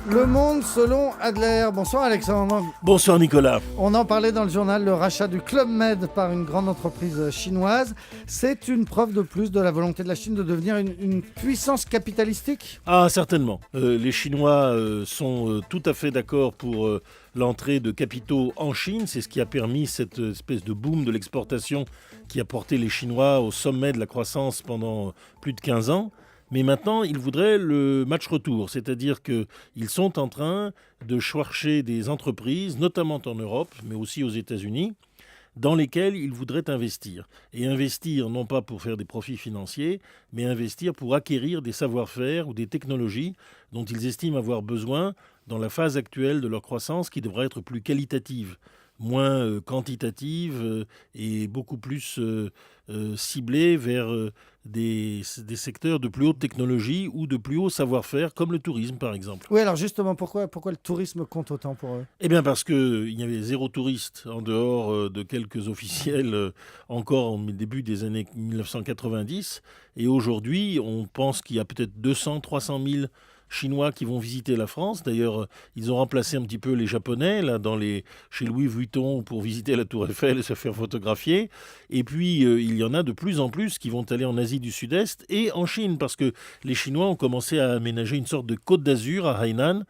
Le Monde selon Adler. Bonsoir Alexandre. Bonsoir Nicolas. On en parlait dans le journal, le rachat du Club Med par une grande entreprise chinoise. C'est une preuve de plus de la volonté de la Chine de devenir une puissance capitalistique ? Ah, certainement. Les Chinois sont tout à fait d'accord pour l'entrée de capitaux en Chine. C'est ce qui a permis cette espèce de boom de l'exportation qui a porté les Chinois au sommet de la croissance pendant plus de 15 ans. Mais maintenant, ils voudraient le match retour, c'est-à-dire qu'ils sont en train de chercher des entreprises, notamment en Europe, mais aussi aux États-Unis, dans lesquelles ils voudraient investir. Et investir non pas pour faire des profits financiers, mais investir pour acquérir des savoir-faire ou des technologies dont ils estiment avoir besoin dans la phase actuelle de leur croissance qui devrait être plus qualitative, moins quantitative et beaucoup plus ciblée vers des secteurs de plus haute technologie ou de plus haut savoir-faire, comme le tourisme par exemple. Oui, alors justement, pourquoi le tourisme compte autant pour eux ? Eh bien parce qu'il y avait zéro touriste en dehors de quelques officiels encore au début des années 1990. Et aujourd'hui, on pense qu'il y a peut-être 200, 300 000 Chinois qui vont visiter la France. D'ailleurs, ils ont remplacé un petit peu les Japonais là, chez Louis Vuitton pour visiter la Tour Eiffel et se faire photographier. Et puis, il y en a de plus en plus qui vont aller en Asie du Sud-Est et en Chine parce que les Chinois ont commencé à aménager une sorte de côte d'Azur à Hainan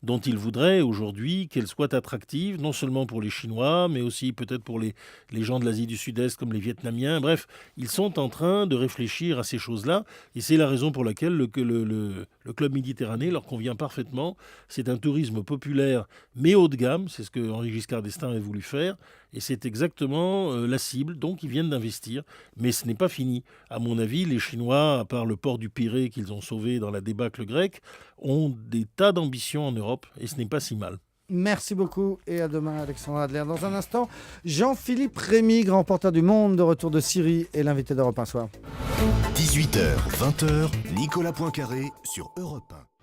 dont ils voudraient aujourd'hui qu'elle soit attractive, non seulement pour les Chinois, mais aussi peut-être pour les gens de l'Asie du Sud-Est comme les Vietnamiens. Bref, ils sont en train de réfléchir à ces choses-là, et c'est la raison pour laquelle le Club Méditerranée leur convient parfaitement. C'est un tourisme populaire, mais haut de gamme, c'est ce que Henri Giscard d'Estaing a voulu faire, et c'est exactement la cible, donc ils viennent d'investir. Mais ce n'est pas fini. À mon avis, les Chinois, à part le port du Pirée qu'ils ont sauvé dans la débâcle grecque, ont des tas d'ambitions en Europe, et ce n'est pas si mal. Merci beaucoup et à demain Alexandre Adler. Dans un instant, Jean-Philippe Rémy, grand porteur du Monde, de retour de Syrie et l'invité d'Europe 1 Soir. 18h, 20h, Nicolas Poincaré sur Europe 1.